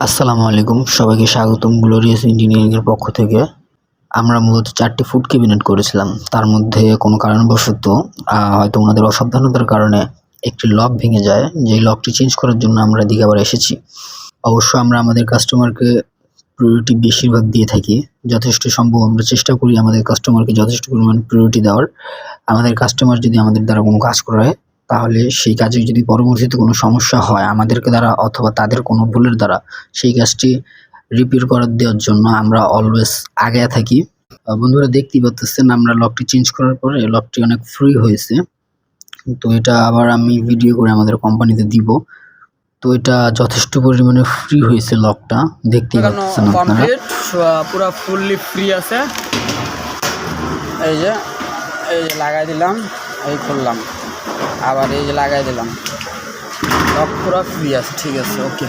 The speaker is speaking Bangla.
আসসালামু আলাইকুম, সবাইকে স্বাগতম গ্লোরিয়াস ইঞ্জিনিয়ারিং এর পক্ষ থেকে। আমরা মূলত 4টি ফুড ক্যাবিনেট করেছিলাম। তার মধ্যে কোনো কারণবশত হয়তো ওনাদের অসাবধানতার কারণে একটি লক ভেঙে যায়। যেই লকটি চেঞ্জ করার জন্য আমরা এদিকে আবার এসেছি। অবশ্য আমরা আমাদের কাস্টমারকে প্রায়োরিটি বেশিরভাগ দিয়ে থাকি। যথেষ্ট সম্ভব আমরা চেষ্টা করি আমাদের কাস্টমারকে যথেষ্ট পরিমাণ প্রায়োরিটি দেওয়ার। আমাদের কাস্টমার যদি আমাদের দ্বারা কোনো কাজ করায়, তাহলে সেই কাজে যদি পরবর্তীতে কোনো সমস্যা হয় আমাদেরকে দ্বারা অথবা তাদের কোনো ভুলের দ্বারা, সেই কাজটি রিপেয়ার করে দেওয়ার জন্য আমরা অলওয়েজ আগায়া থাকি। বন্ধুরা দেখতেই পাচ্ছেন আমরা লকটি চেঞ্জ করার পরে লকটি অনেক ফ্রি হয়েছে। তো এটা আবার আমি ভিডিও করে আমাদের কোম্পানিতে দিব। তো এটা যথেষ্ট পরিমাণে ফ্রি হয়েছে লকটা, দেখতেই পাচ্ছেন আপনারা। পুরো ফুললি ফ্রি আছে। এই যে লাগাই দিলাম, এই খুললাম, আবার এই যে লাগাই দিলাম, লক পুরো ফ্রি আছে। ঠিক আছে, ওকে।